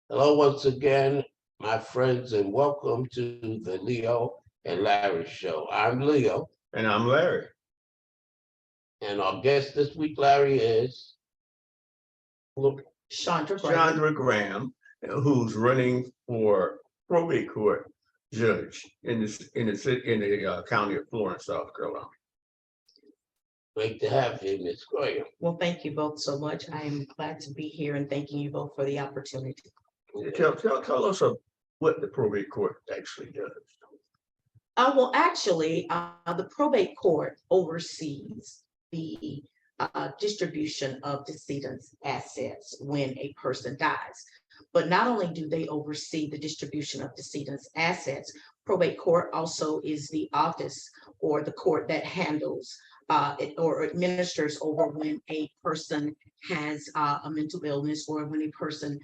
Hello once again, my friends, and welcome to the Leo and Larry Show. I'm Leo, And I'm Larry. and our guest this week, Larry, is Chandra Graham. Chandra Graham, who's running for probate court judge in the county of Florence, South Carolina. great to have you, Miss Graham. Well, thank you both so much. I am glad to be here and thanking you both for the opportunity. Tell us what the probate court actually does. Well, actually, the probate court oversees the distribution of decedents' assets when a person dies. But not only do they oversee the distribution of decedents' assets, probate court also is the office or the court that handles or administers over when a person has a mental illness or when a person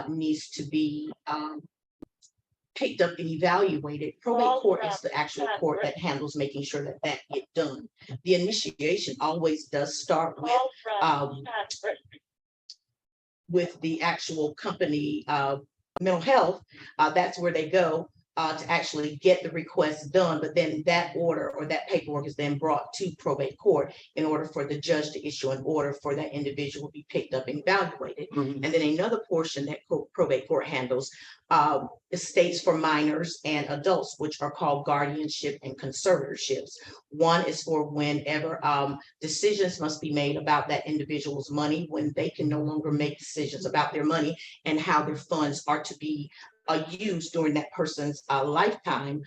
needs to be picked up and evaluated. Probate court is the actual court that handles making sure that that get done. The initiation always does start with the actual company mental health. That's where they go to actually get the request done, but then that order or that paperwork is then brought to probate court in order for the judge to issue an order for that individual to be picked up and evaluated. And then another portion that probate court handles estates for minors and adults, which are called guardianship and conservatorships. One is for whenever decisions must be made about that individual's money, when they can no longer make decisions about their money and how their funds are to be used during that person's lifetime.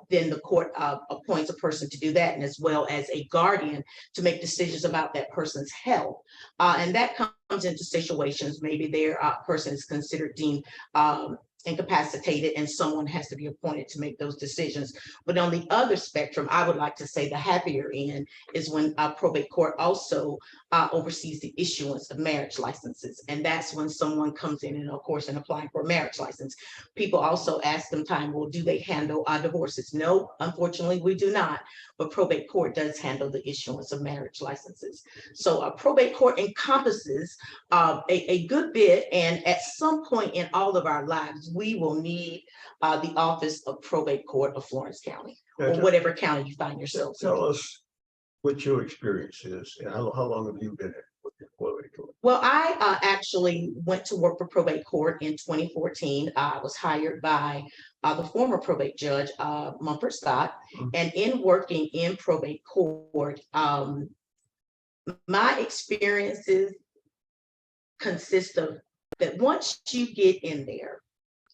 Then the court appoints a person to do that, and as well as a guardian to make decisions about that person's health. And that comes into situations, maybe their person is considered deemed incapacitated and someone has to be appointed to make those decisions. But on the other spectrum, I would like to say the happier end is when probate court also oversees the issuance of marriage licenses. And that's when someone comes in and of course in applying for a marriage license. People also ask them well, do they handle divorces? No, unfortunately we do not, but probate court does handle the issuance of marriage licenses. So probate court encompasses a good bit, and at some point in all of our lives, we will need the office of probate court of Florence County or whatever county you find yourself in. Tell us what your experience is and how long have you been with the probate court? Well, I actually went to work for probate court in 2014. I was hired by the former probate judge, Mumford Scott, and in working in probate court, my experiences consist of that once you get in there,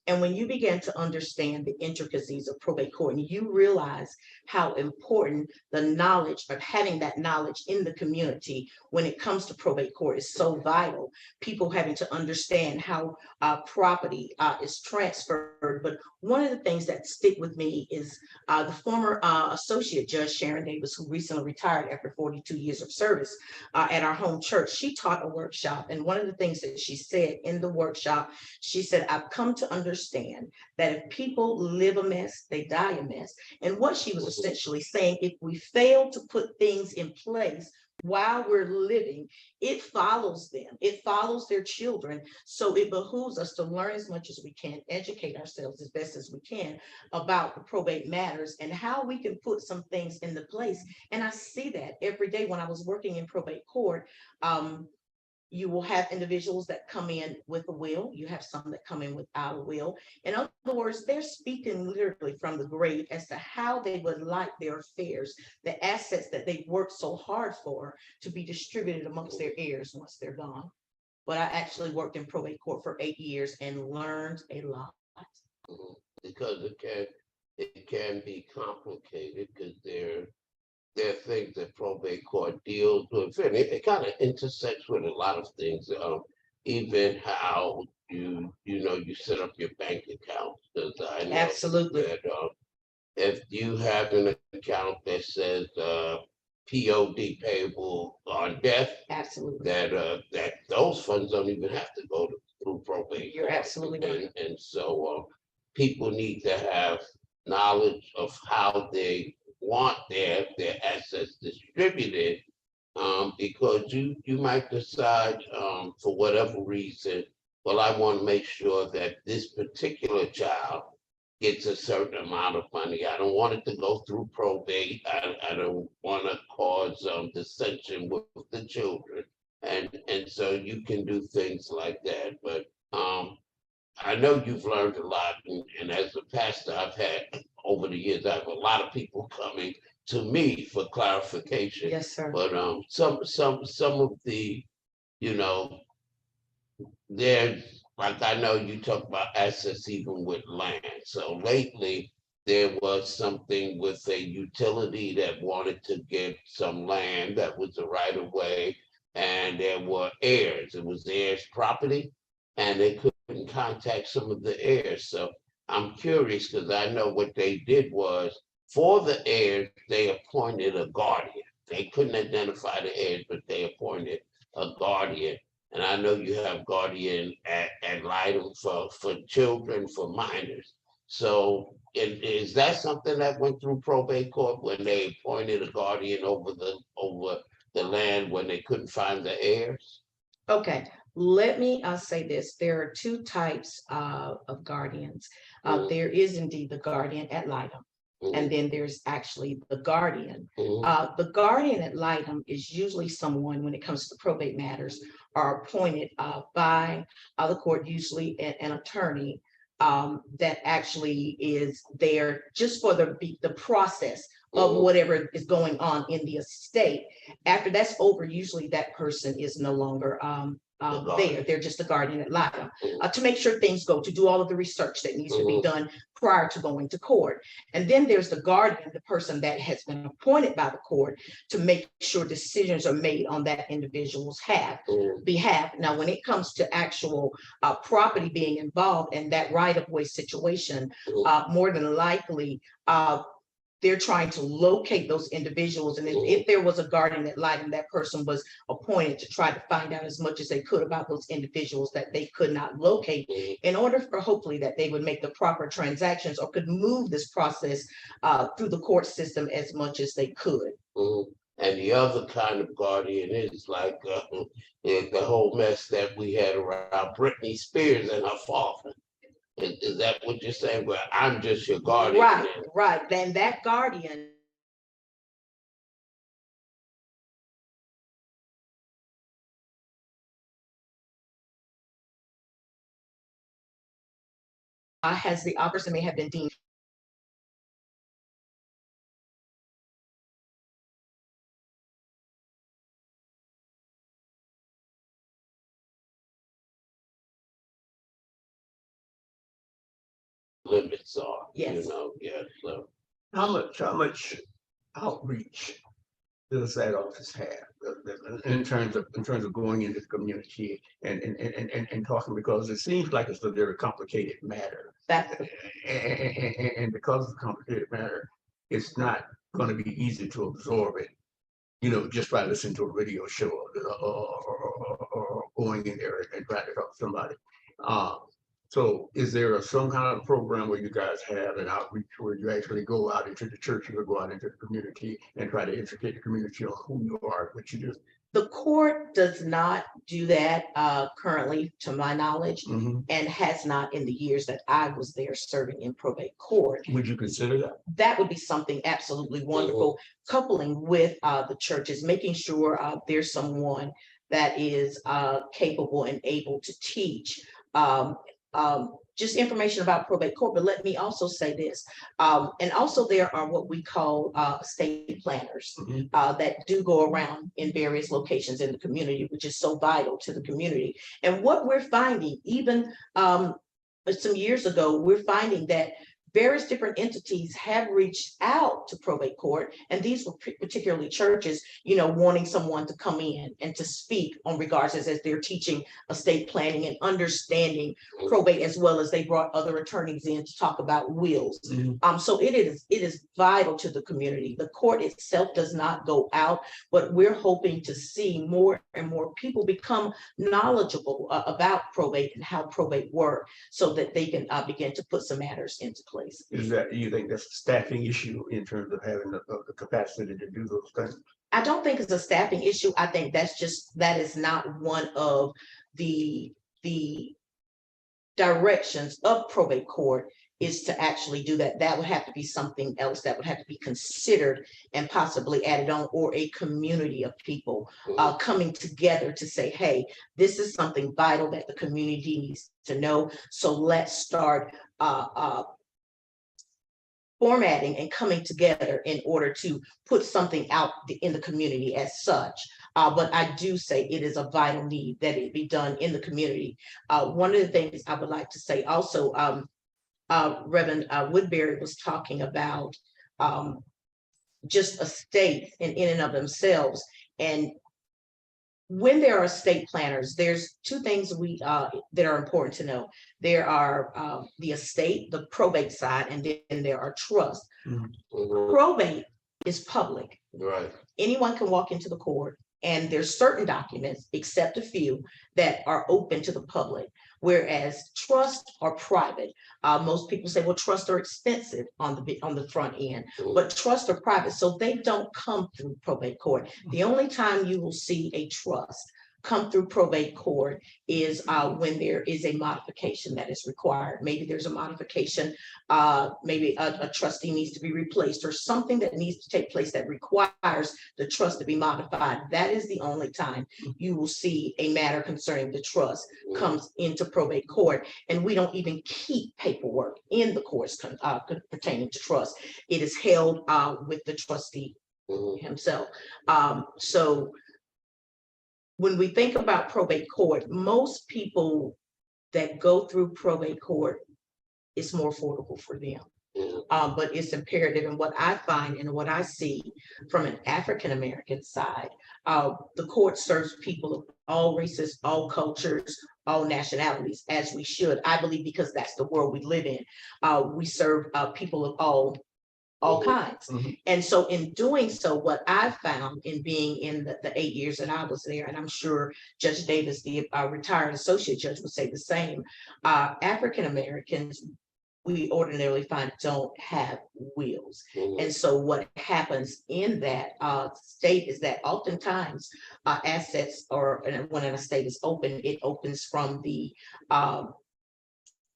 and when you begin to understand the intricacies of probate court and you realize how important the knowledge of having that knowledge in the community when it comes to probate court is so vital. People having to understand how property is transferred. But one of the things that stick with me is the former associate judge, Sharon Davis, who recently retired after 42 years of service at our home church. She taught a workshop. And one of the things that she said in the workshop, she said, I've come to understand that if people live a mess, they die a mess. And what she was essentially saying, if we fail to put things in place while we're living, it follows them, it follows their children. So it behooves us to learn as much as we can, educate ourselves as best as we can about the probate matters and how we can put some things into place. And I see that every day when I was working in probate court. You will have individuals that come in with a will. You have some that come in without a will. In other words, they're speaking literally from the grave as to how they would like their affairs, the assets that they worked so hard for, to be distributed amongst their heirs once they're gone. But I actually worked in probate court for 8 years and learned a lot. Because it can be complicated because there are things that probate court deals with, and it kind of intersects with a lot of things. Even how you set up your bank accounts. Because I know Absolutely. that if you have an account that says POD, payable on death, Absolutely. that those funds don't even have to go through probate. You're absolutely right. And so people need to have knowledge of how they want their assets distributed, because you might decide for whatever reason well, I want to make sure that this particular child gets a certain amount of money. I don't want it to go through probate. I don't want to cause dissension with the children. And so you can do things like that. But I know you've learned a lot. And as a pastor, I've had over the years, I have a lot of people coming to me for clarification. Yes, sir. But some of the, you know, there's, like I know you talk about assets even with land. So lately, there was something with a utility that wanted to get some land that was a right of way, and there were heirs. It was heirs' property, and they couldn't contact some of the heirs. So I'm curious because I know what they did was for the heirs, they appointed a guardian. They couldn't identify the heirs, but they appointed a guardian. And I know you have guardian ad litem for children, for minors. So is that something that went through probate court when they appointed a guardian over the land when they couldn't find the heirs? Okay, let me say this. There are two types of guardians. There is indeed the guardian ad litem, and then there's actually the guardian. The guardian ad litem is usually someone, when it comes to probate matters, are appointed by the court, usually an attorney that actually is there just for the process of whatever is going on in the estate. After that's over, usually that person is no longer there. They're just a guardian ad litem to make sure things go, to do all of the research that needs to be done prior to going to court. And then there's the guardian, the person that has been appointed by the court to make sure decisions are made on that individual's behalf. Now, when it comes to actual property being involved in that right-of-way situation, more than likely, they're trying to locate those individuals. And if there was a guardian ad litem, that person was appointed to try to find out as much as they could about those individuals that they could not locate, in order for hopefully that they would make the proper transactions or could move this process through the court system as much as they could. And the other kind of guardian is like the whole mess that we had around Britney Spears and her father. Is that what you're saying? Well, I'm just your guardian. Right. Then that guardian has the person may have been deemed limits are, Yes. So How much outreach does that office have in terms of going into the community and talking, because it seems like it's a very complicated matter. And because it's a complicated matter, it's not going to be easy to absorb it, just by listening to a radio show or going in there and trying to talk to somebody. So is there some kind of program where you guys have an outreach where you actually go out into the churches or go out into the community and try to educate the community on who you are, what you do? The court does not do that currently, to my knowledge, and has not in the years that I was there serving in probate court. Would you consider that? That would be something absolutely wonderful, coupling with the churches, making sure there's someone that is capable and able to teach just information about probate court. But let me also say this, and also there are what we call estate planners that do go around in various locations in the community, which is so vital to the community. And what we're finding, even some years ago, we're finding that various different entities have reached out to probate court, and these were particularly churches, wanting someone to come in and to speak on regards as they're teaching estate planning and understanding probate, as well as they brought other attorneys in to talk about wills. So it is vital to the community. The court itself does not go out, but we're hoping to see more and more people become knowledgeable about probate and how probate work, so that they can begin to put some matters into place. You think that's a staffing issue in terms of having the capacity to do those things? I don't think it's a staffing issue. I think that is not one of the directions of probate court is to actually do that. That would have to be something else that would have to be considered and possibly added on, or a community of people coming together to say, hey, this is something vital that the community needs to know. So let's start formatting and coming together in order to put something out in the community as such. But I do say it is a vital need that it be done in the community. One of the things I would like to say also, Reverend Woodbury was talking about just estates in and of themselves. And when there are estate planners, there's two things that are important to know. There are the estate, the probate side, and then there are trusts. Probate is public. Right. Anyone can walk into the court, and there's certain documents, except a few, that are open to the public, whereas trusts are private. Most people say, well, trusts are expensive on the front end, but trusts are private, so they don't come through probate court. The only time you will see a trust come through probate court is when there is a modification that is required. Maybe there's a modification, maybe a trustee needs to be replaced, or something that needs to take place that requires the trust to be modified. That is the only time you will see a matter concerning the trust comes into probate court. And we don't even keep paperwork in the courts pertaining to trust. It is held with the trustee himself. So when we think about probate court, most people that go through probate court, it's more affordable for them. But it's imperative. And what I find and what I see from an African-American side, the court serves people of all races, all cultures, all nationalities, as we should. I believe because that's the world we live in. We serve people of all kinds. And so in doing so, what I found in being in the 8 years that I was there, and I'm sure Judge Davis, the retired associate judge, would say the same, African Americans, we ordinarily find don't have wills. And so what happens in that state is that oftentimes assets, or when an estate is open, it opens from the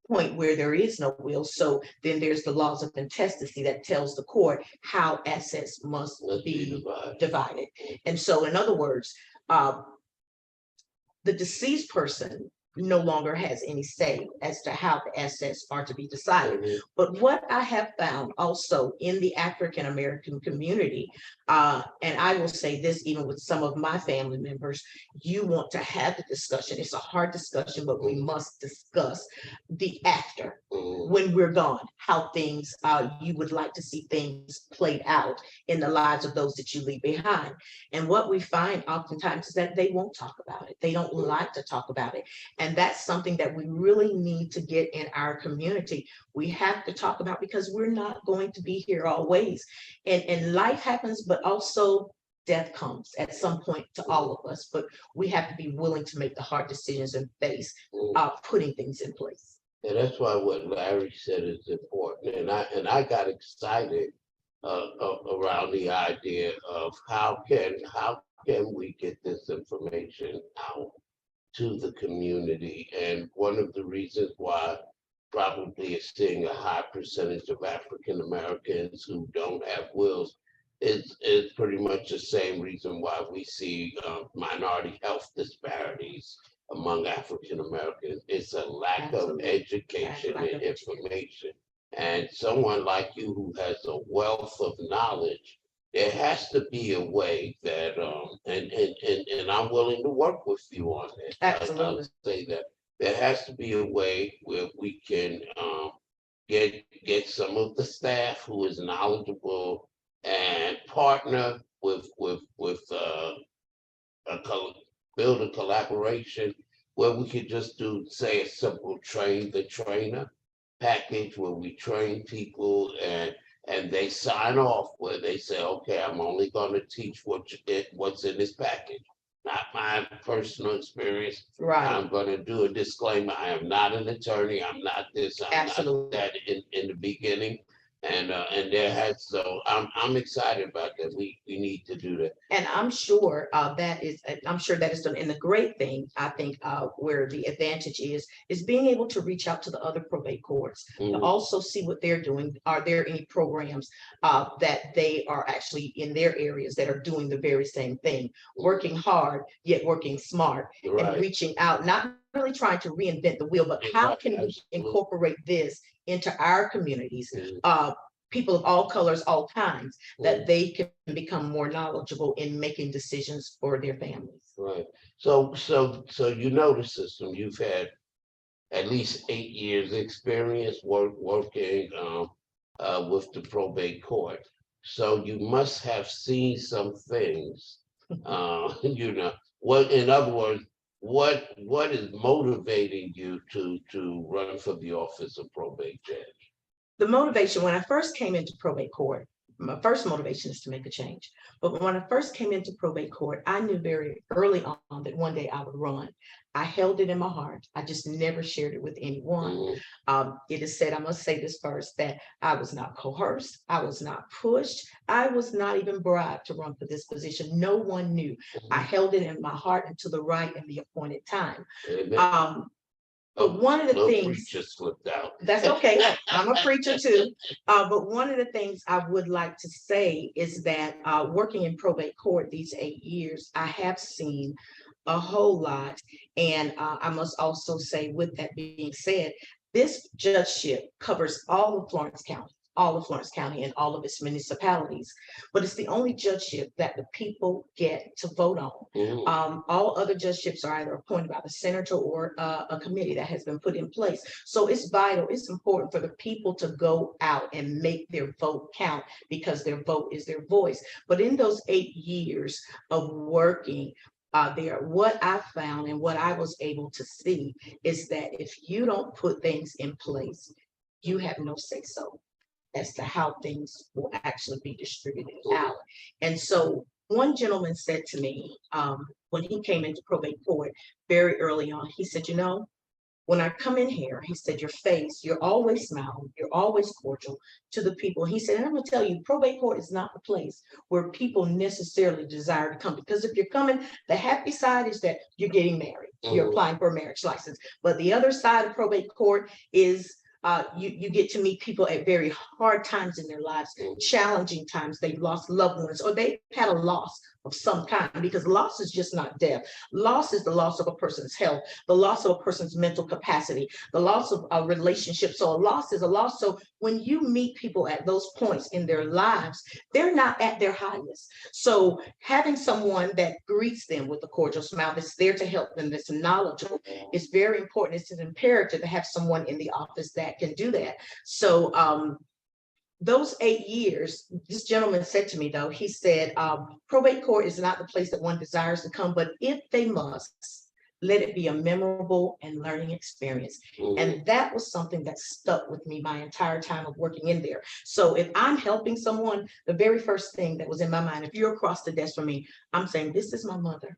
point where there is no will. So then there's the laws of intestacy that tells the court how assets must be divided. And so in other words, the deceased person no longer has any say as to how the assets are to be decided. But what I have found also in the African American community, and I will say this even with some of my family members, you want to have the discussion. It's a hard discussion, but we must discuss the after, when we're gone, how things, you would like to see things played out in the lives of those that you leave behind. And what we find oftentimes is that they won't talk about it. They don't like to talk about it. And that's something that we really need to get in our community. We have to talk about, because we're not going to be here always. And life happens, but also death comes at some point to all of us. But we have to be willing to make the hard decisions and face putting things in place. And that's why what Larry said is important. And I got excited around the idea of how can we get this information out to the community. And one of the reasons why probably is seeing a high percentage of African Americans who don't have wills is pretty much the same reason why we see minority health disparities among African Americans. It's a lack of education and information. And someone like you who has a wealth of knowledge, there has to be a way that, and I'm willing to work with you on this. Absolutely. I'll say that there has to be a way where we can get some of the staff who is knowledgeable and partner with build a collaboration where we could just do, say, a simple train the trainer package where we train people and they sign off where they say, okay, I'm only going to teach what's in this package, not my personal experience. Right. I'm going to do a disclaimer. I am not an attorney. I'm not this. I'm Absolutely. not that in the beginning. And there has, so I'm excited about that. We need to do that. And I'm sure I'm sure that is done. And the great thing, I think, where the advantage is being able to reach out to the other probate courts to Mhm. also see what they're doing. Are there any programs that they are actually in their areas that are doing the very same thing, working hard, yet working smart, and Right. reaching out, not really trying to reinvent the wheel, but how Right, can we absolutely. incorporate this into our communities? Mhm. People of all colors, all kinds, that Mhm. they can become more knowledgeable in making decisions for their families. Right. So you know the system. You've had at least 8 years experience working with the probate court. So you must have seen some things. You know, what in other words, what is motivating you to run for the office of probate judge? The motivation when I first came into probate court, my first motivation is to make a change. But when I first came into probate court, I knew very early on that one day I would run. I held it in my heart. I just never shared it with anyone. Mhm. It is said, I must say this first, that I was not coerced. I was not pushed. I was not even bribed to run for this position. No one knew. I held it in my heart until the right and the appointed time. Amen. But one of the No things preacher slipped out. that's okay. I'm a preacher too. But one of the things I would like to say is that working in probate court these 8 years, I have seen a whole lot. And I must also say, with that being said, this judgeship covers all of Florence County and all of its municipalities. But it's the only judgeship that the people get to vote on. Mhm. All other judgeships are either appointed by the senator or a committee that has been put in place. So it's vital, it's important for the people to go out and make their vote count because their vote is their voice. But in those 8 years of working there, what I found and what I was able to see is that if you don't put things in place, you have no say so as to how things will actually be distributed out. And so one gentleman said to me, when he came into probate court very early on, he said, you know, when I come in here, he said, your face, you're always smiling, you're always cordial to the people. He said, and I'm gonna tell you, probate court is not the place where people necessarily desire to come, because if you're coming, the happy side is that you're getting married, you're Mhm. applying for a marriage license. But the other side of probate court is you get to meet people at very hard times in their lives, challenging times. They've lost loved ones or they've had a loss of some kind, because loss is just not death. Loss is the loss of a person's health, the loss of a person's mental capacity, the loss of a relationship. So a loss is a loss. So when you meet people at those points in their lives, they're not at their highest. So having someone that greets them with a cordial smile, that's there to help them, that's knowledgeable, is very important. It's an imperative to have someone in the office that can do that. So those 8 years, this gentleman said to me, though, he said, probate court is not the place that one desires to come, but if they must, let it be a memorable and learning experience. Mhm. And that was something that stuck with me my entire time of working in there. So if I'm helping someone, the very first thing that was in my mind, if you're across the desk from me, I'm saying, this is my mother,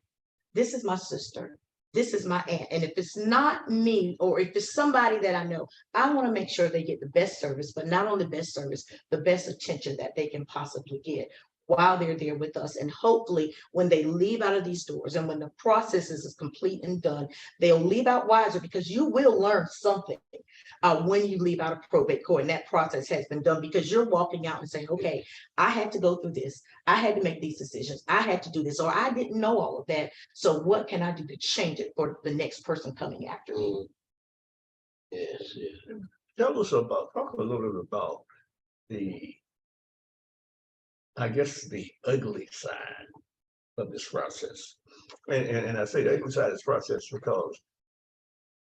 this is my sister, this is my aunt. And if it's not me, or if it's somebody that I know, I want to make sure they get the best service, but not only the best service, the best attention that they can possibly get while they're there with us. And hopefully when they leave out of these doors and when the process is complete and done, they'll leave out wiser, because you will learn something when you leave out of probate court and that process has been done, because you're walking out and saying, okay, I had to go through this. I had to make these decisions. I had to do this, or I didn't know all of that. So what can I do to change it for the next person coming after me? Mhm. Yes, yes. Tell us about, talk a little bit about the, I guess, the ugly side of this process. And I say the ugly side of this process because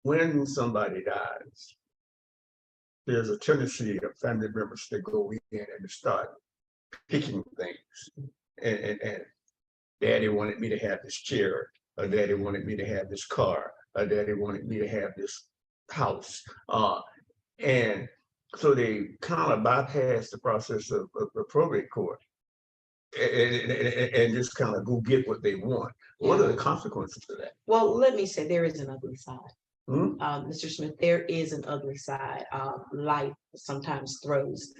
when somebody dies, there's a tendency of family members to go in and start picking things. And daddy wanted me to have this chair, or daddy wanted me to have this car, or daddy wanted me to have this house. And so they kind of bypass the process of the probate court and just kind of go get what they want. What are the consequences of that? Well, let me say there is an ugly side. Hmm? Mr. Smith, there is an ugly side. Life sometimes throws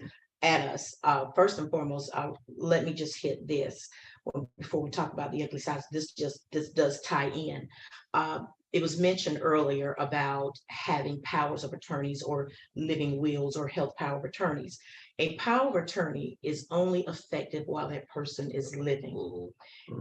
at us. First and foremost, let me just hit this before we talk about the ugly sides. This does tie in. It was mentioned earlier about having powers of attorneys or living wills or health power of attorneys. A power of attorney is only effective while that person is living.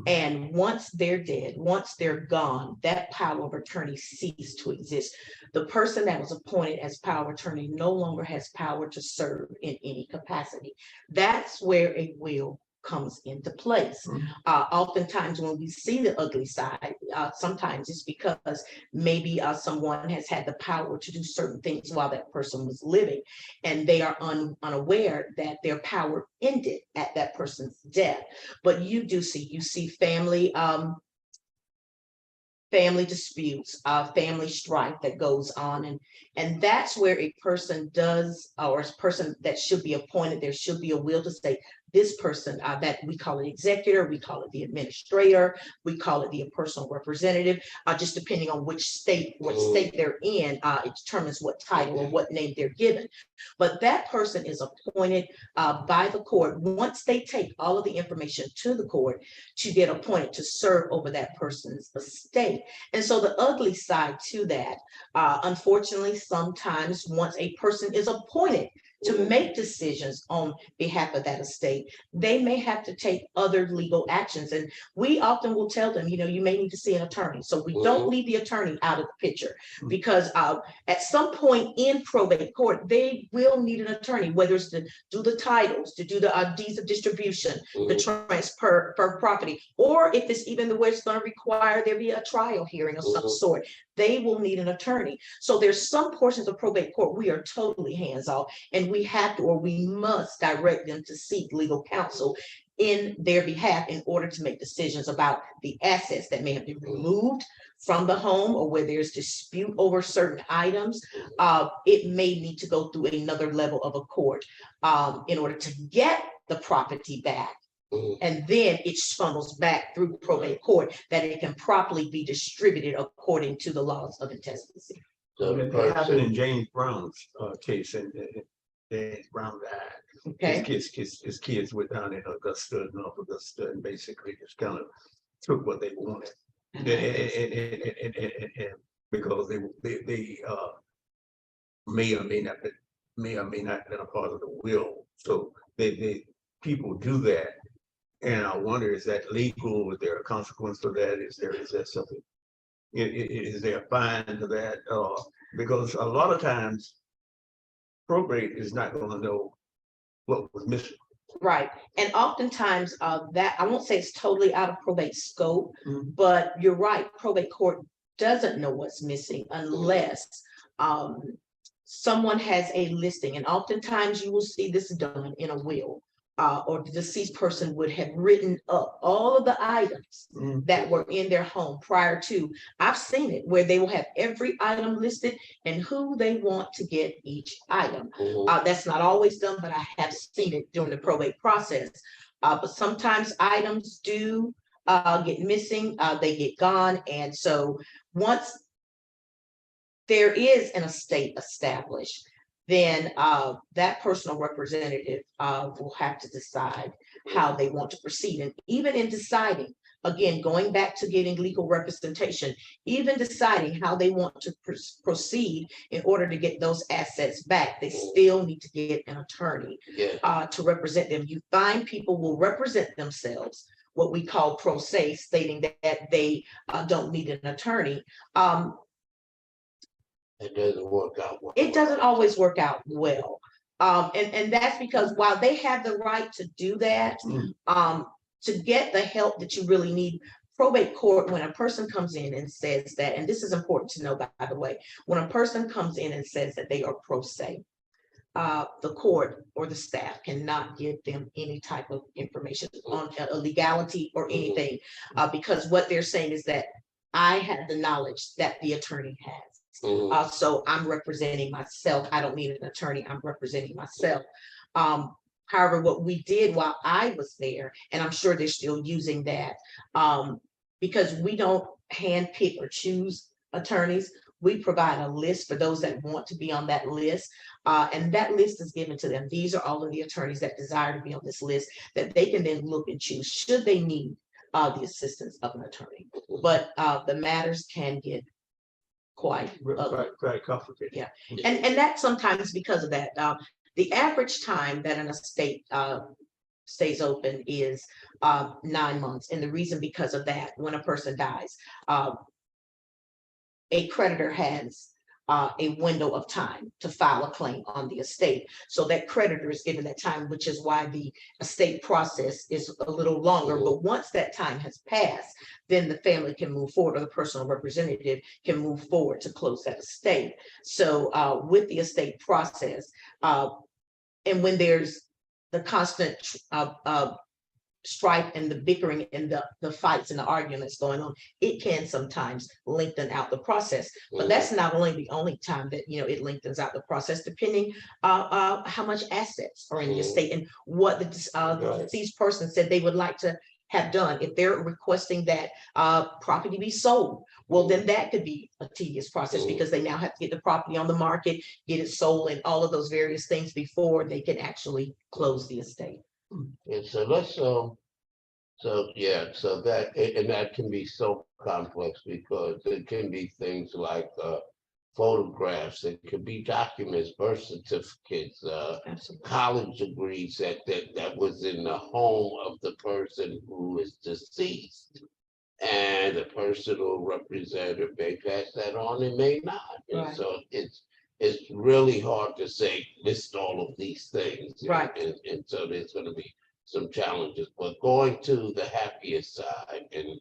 And once they're dead, once they're gone, that power of attorney ceases to exist. The person that was appointed as power of attorney no longer has power to serve in any capacity. That's where a will comes into place. Oftentimes when we see the ugly side, sometimes it's because maybe someone has had the power to do certain things while that person was living, and they are unaware that their power ended at that person's death. But you see family disputes, family strife that goes on, and that's where a person does, or a person that should be appointed, there should be a will to say, this person, that we call it executor, we call it the administrator, we call it the personal representative, just depending on what state they're in, it determines what title or what name they're given. But that person is appointed by the court once they take all of the information to the court to get appointed to serve over that person's estate. And so the ugly side to that, unfortunately, sometimes once a person is appointed to make decisions on behalf of that estate, they may have to take other legal actions. And we often will tell them, you may need to see an attorney. So we don't leave the attorney out of the picture, because at some point in probate court, they will need an attorney, whether it's to do the titles, to do the deeds of distribution, the transfer for property, or if it's even the way it's going to require there be a trial hearing of some sort, they will need an attorney. So there's some portions of probate court we are totally hands off, and we have to, or we must direct them to seek legal counsel in their behalf in order to make decisions about the assets that may have been removed from the home, or where there's dispute over certain items. It may need to go through another level of a court in order to get the property back. And then it funnels back through probate court that it can properly be distributed according to the laws of intestacy. So the It happened in person, James Brown's case, and James Brown died. Okay. His kids were down in Augusta, North Augusta, and basically just kind of took what they wanted. And because they may or may not been a part of the will. So they people do that. And I wonder, is that legal? Is there a consequence for that? Is there something? Is there a fine to that? Because a lot of times probate is not going to know what was missing. Right. And oftentimes that, I won't say it's totally out of probate scope, Mhm. but you're right. Probate court doesn't know what's missing unless someone has a listing. And oftentimes you will see this done in a will, or the deceased person would have written up all of the items that were in their home prior to. I've seen it where they will have every item listed and who they want to get each item. That's not always done, but I have seen it during the probate process. But sometimes items do get missing, they get gone. And so once there is an estate established, then that personal representative will have to decide how they want to proceed. And even in deciding, again, going back to getting legal representation, even deciding how they want to proceed in order to get those assets back, they still need to get an attorney to represent them. You find people will represent themselves, what we call pro se, stating that they don't need an attorney. it doesn't work out well. It doesn't always work out well. And that's because while they have the right to do that, to get the help that you really need, probate court, when a person comes in and says that, and this is important to know, by the way, when a person comes in and says that they are pro se, the court or the staff cannot give them any type of information on a legality or anything, because what they're saying is that I have the knowledge that the attorney has. So I'm representing myself. I don't need an attorney. I'm representing myself. However, what we did while I was there, and I'm sure they're still using that, because we don't handpick or choose attorneys. we provide a list for those that want to be on that list. And that list is given to them. These are all of the attorneys that desire to be on this list that they can then look and choose should they need the assistance of an attorney. But the matters can get quite ugly. Quite complicated. Yeah. And that's sometimes because of that. The average time that an estate stays open is 9 months. And the reason because of that, when a person dies, a creditor has a window of time to file a claim on the estate. So that creditor is given that time, which is why the estate process is a little longer. But once that time has passed, then the family can move forward, or the personal representative can move forward to close that estate. So with the estate process, and when there's the constant strife and the bickering and the fights and the arguments going on, it can sometimes lengthen out the process. But that's not only the only time that it lengthens out the process, depending how much assets are in the estate and what the deceased person said they would like to have done. If they're requesting that property be sold, well, then that could be a tedious process because they now have to get the property on the market, get it sold, and all of those various things before they can actually close the estate. And so let's so that and that can be so complex because it can be things like photographs, it could be documents, birth certificates, college degrees that was in the home of the person who is deceased, and the personal representative may pass that on and may not. And Right. so it's really hard to say list all of these things. Right. And so there's going to be some challenges, but going to the happiest side, and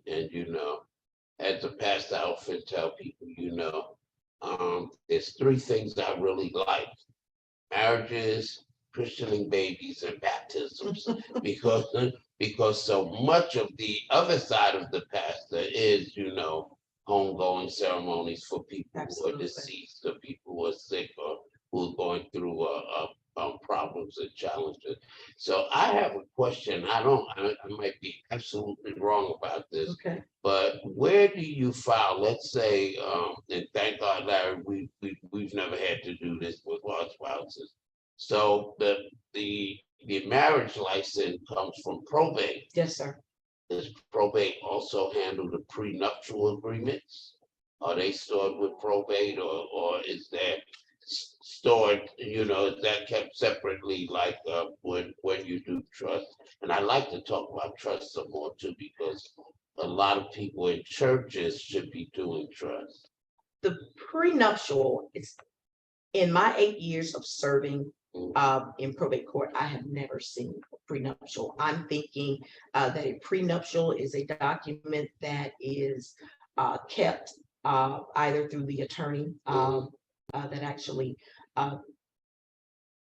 as a pastor, I often tell people, there's three things I really like: marriages, christening babies, and baptisms, because so much of the other side of the pastor is, homegoing ceremonies for people who are deceased, or people who are sick, or who are going through problems and challenges. So I have a question. I might be absolutely wrong about this, Okay. but where do you file? Let's say, and thank God, Larry, we've never had to do this with our spouses. So the marriage license comes from probate. Yes, sir. Does probate also handle the prenuptial agreements? Are they stored with probate, or is that stored, is that kept separately, like when you do trust? And I like to talk about trust some more too, because a lot of people in churches should be doing trust. The prenuptial is, in my 8 years of serving in probate court, I have never seen a prenuptial. I'm thinking that a prenuptial is a document that is kept either through the attorney that actually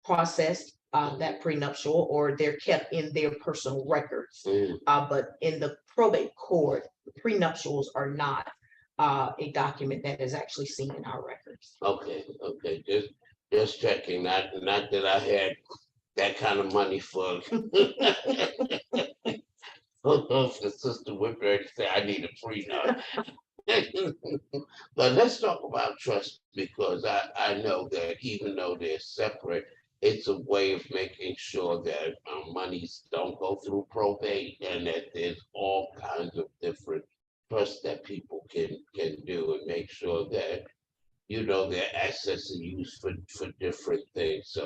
processed that prenuptial, or they're kept in their personal records. But in the probate court, the prenuptials are not a document that is actually seen in our records. Okay, just checking. Not that I had that kind of money for for Sister Whitberry to say I need a prenup. But let's talk about trust, because I know that even though they're separate, it's a way of making sure that monies don't go through probate, and that there's all kinds of different trusts that people can do, and make sure that their assets are used for different things.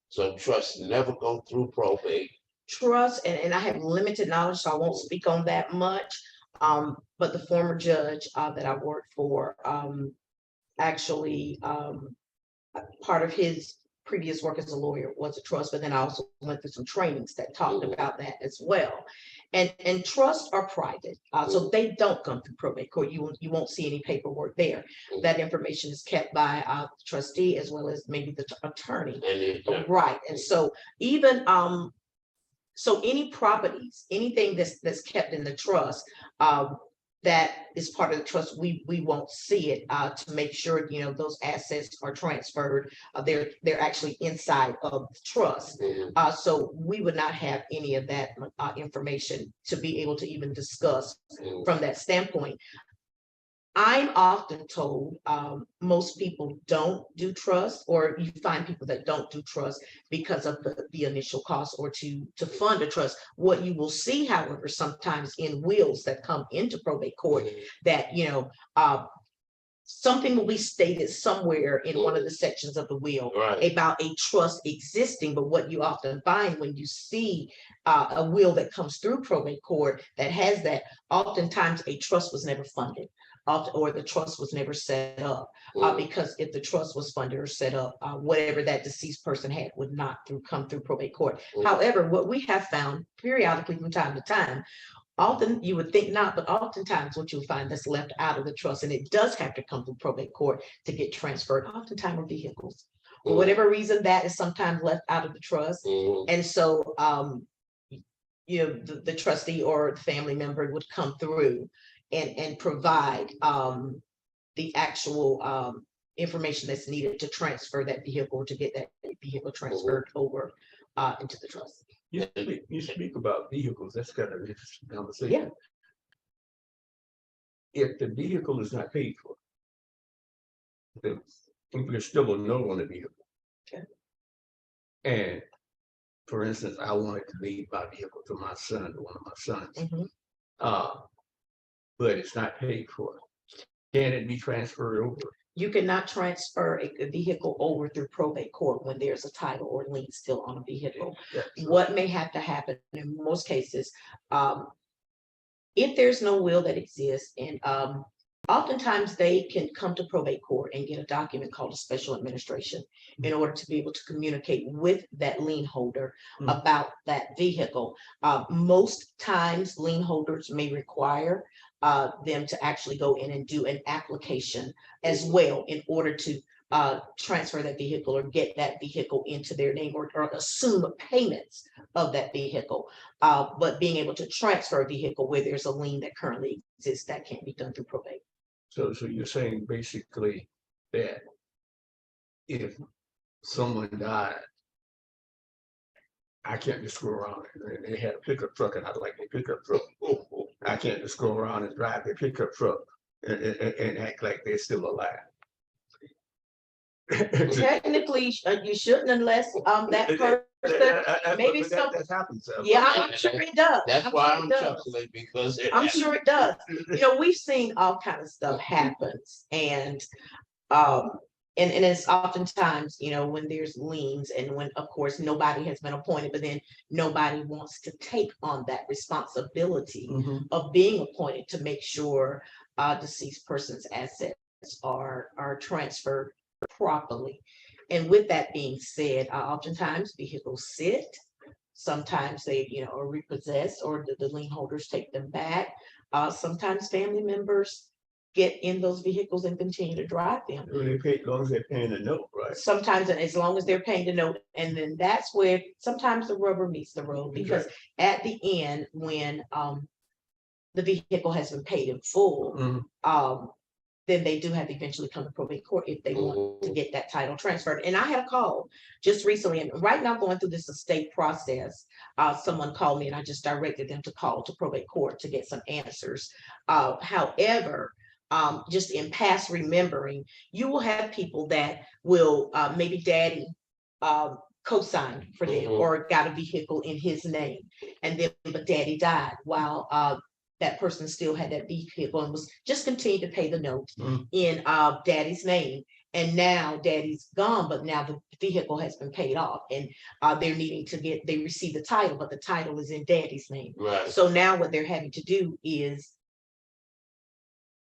So trusts never go through probate. Trust, and I have limited knowledge, so I won't speak on that much. But the former judge that I worked for, actually, part of his previous work as a lawyer was a trust, but then I also went through some trainings that talked about that as well. And trusts are private, so they don't come through probate court. You won't see any paperwork there. That information is kept by the trustee as well as maybe the attorney. Right, and so even so any properties, anything that's kept in the trust, that is part of the trust, we won't see it to make sure those assets are transferred. They're actually inside of the trust. So we would not have any of that information to be able to even discuss from that standpoint. I'm often told, most people don't do trust, or you find people that don't do trust because of the initial cost or to fund a trust. What you will see, however, sometimes in wills that come into probate court, that, something will be stated somewhere in one of the sections of the will Right. about a trust existing, but what you often find when you see a will that comes through probate court that has that, oftentimes a trust was never funded, or the trust was never set up, because if the trust was funded or set up, whatever that deceased person had would not come through probate court. However, what we have found periodically from time to time, often you would think not, but oftentimes what you'll find that's left out of the trust, and it does have to come through probate court to get transferred, oftentimes are vehicles. For whatever reason, that is sometimes left out of the trust. And so, the trustee or the family member would come through and provide the actual information that's needed to transfer that vehicle, to get that vehicle transferred over into the trust. You speak about vehicles, that's kind of an interesting conversation. If the vehicle is not paid for, there's still a note on the vehicle. Okay. And for instance, I wanted to leave my vehicle to my son, to one of my sons. But it's not paid for. Can it be transferred over? You cannot transfer a vehicle over through probate court when there's a title or lien still on a vehicle. What may have to happen in most cases, if there's no will that exists, and oftentimes they can come to probate court and get a document called a special administration in order to be able to communicate with that lien holder about that vehicle. Most times lien holders may require them to actually go in and do an application as well in order to transfer that vehicle or get that vehicle into their name, or assume payments of that vehicle. But being able to transfer a vehicle where there's a lien that currently exists, that can't be done through probate. So you're saying basically that if someone died, I can't just go around and they had a pickup truck and I'd like a pickup truck. I can't just go around and drive their pickup truck and act like they're still alive. Technically, you shouldn't, unless that person, maybe that happens. I'm sure it does. That's why I'm chuckling, because I'm sure it does. We've seen all kinds of stuff happens, and it's oftentimes, when there's liens, and when, of course, nobody has been appointed, but then nobody wants to take on that responsibility of being appointed to make sure deceased person's assets are transferred properly. And with that being said, oftentimes vehicles sit, sometimes they are repossessed, or the lien holders take them back. Sometimes family members get in those vehicles and continue to drive them. They pay as long as they're paying the note, right? Sometimes, as long as they're paying the note, and then that's where sometimes the rubber meets the road, because at the end, when the vehicle has been paid in full, then they do have to eventually come to probate court if they want to get that title transferred. And I had a call just recently, and right now going through this estate process, someone called me and I just directed them to call to probate court to get some answers. However, just in past remembering, you will have people that will maybe daddy co-signed for them or got a vehicle in his name, and then but daddy died while that person still had that vehicle and was just continuing to pay the note in daddy's name. And now daddy's gone, but now the vehicle has been paid off, and they're needing to they receive the title, but the title is in daddy's name. Right. So now what they're having to do is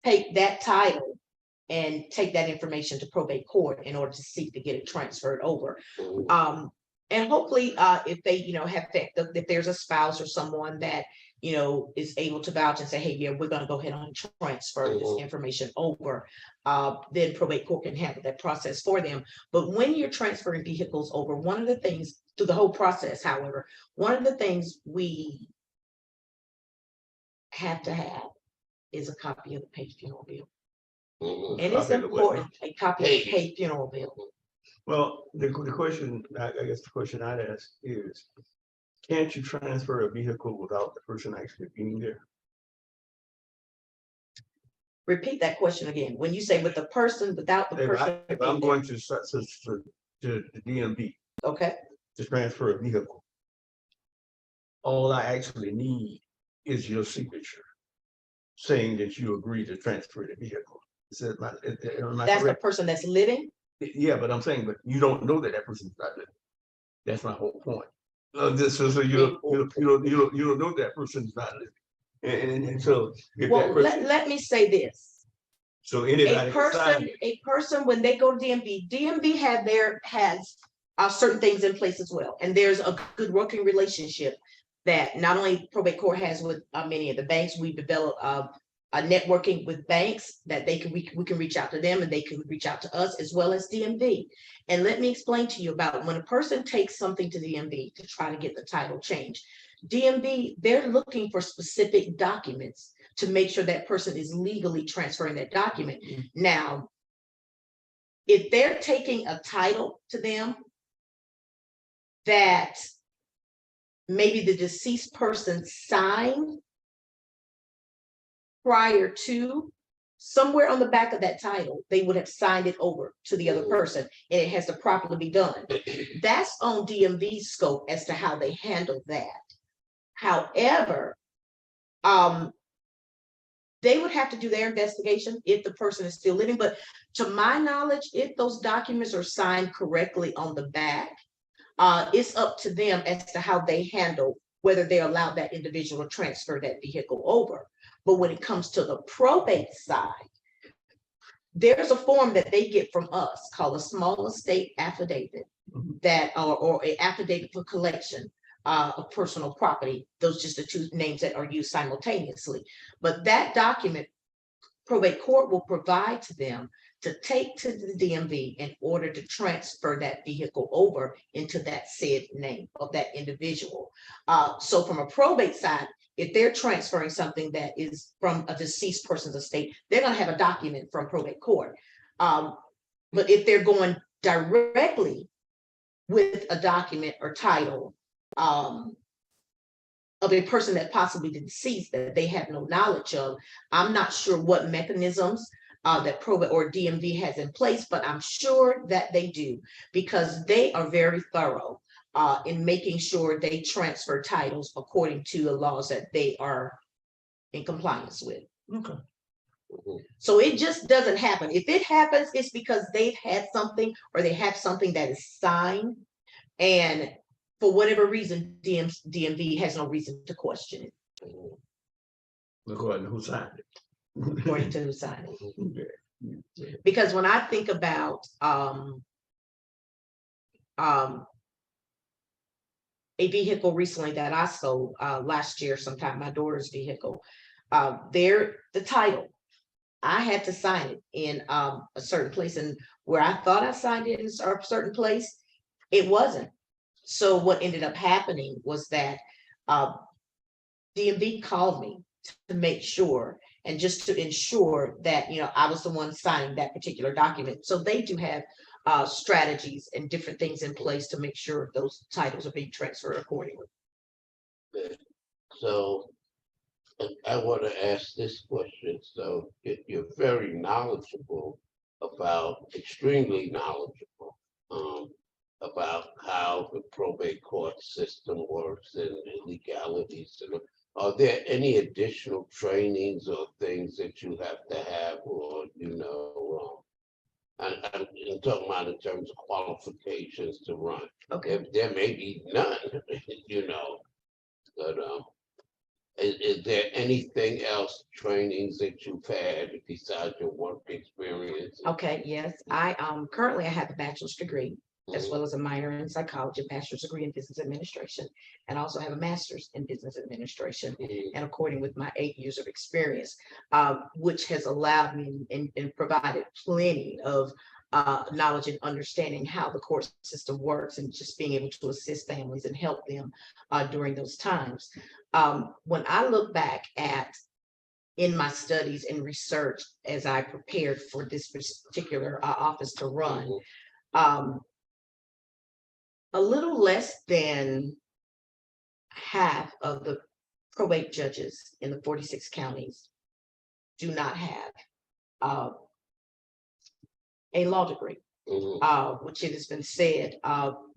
take that title and take that information to probate court in order to seek to get it transferred over. And hopefully, if they, have that, if there's a spouse or someone that, is able to vouch and say, hey, yeah, we're going to go ahead and transfer this information over, then probate court can handle that process for them. But when you're transferring vehicles over, one of the things through the whole process, however, one of the things we have to have is a copy of the paid funeral bill. And it's important, a copy of the paid funeral bill. Well, the question, I guess the question I'd ask is, can't you transfer a vehicle without the person actually being there? Repeat that question again. When you say with the person, without the person. If I'm going to the DMV Okay, to transfer a vehicle, all I actually need is your signature saying that you agree to transfer the vehicle. Is that am I that's the correct? person that's living. Yeah, but I'm saying, but you don't know that person's not living. That's my whole point. So you don't know that person's not living. And so if Well, that person, let me say this. so anybody A can sign person, it. a person, when they go to DMV has certain things in place as well. And there's a good working relationship that not only probate court has with many of the banks. We've developed a networking with banks that we can reach out to them and they can reach out to us, as well as DMV. And let me explain to you about when a person takes something to DMV to try to get the title changed. DMV, they're looking for specific documents to make sure that person is legally transferring that document. Now, if they're taking a title to them that maybe the deceased person signed prior to, somewhere on the back of that title, they would have signed it over to the other person, and it has to properly be done. That's on DMV's scope as to how they handle that. However, they would have to do their investigation if the person is still living. But to my knowledge, if those documents are signed correctly on the back, it's up to them as to how they handle whether they allow that individual to transfer that vehicle over. But when it comes to the probate side, there's a form that they get from us called a small estate affidavit, that or an affidavit for collection of personal property. Those just the two names that are used simultaneously. But that document, probate court will provide to them to take to the DMV in order to transfer that vehicle over into that said name of that individual. So from a probate side, if they're transferring something that is from a deceased person's estate, they're going to have a document from probate court. But if they're going directly with a document or title of a person that possibly deceased that they have no knowledge of, I'm not sure what mechanisms that probate or DMV has in place, but I'm sure that they do, because they are very thorough in making sure they transfer titles according to the laws that they are in compliance with. Okay. So it just doesn't happen. If it happens, it's because they've had something or they have something that is signed, and for whatever reason, DMV has no reason to question it. According to who signed it. According to who signed it. Okay. Because when I think about a vehicle recently that I sold last year sometime, my daughter's vehicle, the title, I had to sign it in a certain place, and where I thought I signed it in a certain place, it wasn't. So what ended up happening was that DMV called me to make sure, and just to ensure that, I was the one signing that particular document. So they do have strategies and different things in place to make sure those titles are being transferred accordingly. So I want to ask this question. So you're very knowledgeable extremely knowledgeable about how the probate court system works and the legalities. Are there any additional trainings or things that you have to have, or I'm talking about in terms of qualifications to run? Okay. There may be none, but is there anything else, trainings that you've had besides your work experience? Okay, yes. I currently I have a bachelor's degree, as well as a minor in psychology, bachelor's degree in business administration, and also have a master's in business administration. And according with my 8 years of experience, which has allowed me and provided plenty of knowledge and understanding how the court system works, and just being able to assist families and help them during those times. When I look back in my studies and research as I prepared for this particular office to run, a little less than half of the probate judges in the 46 counties do not have a law degree. Mhm. Which it has been said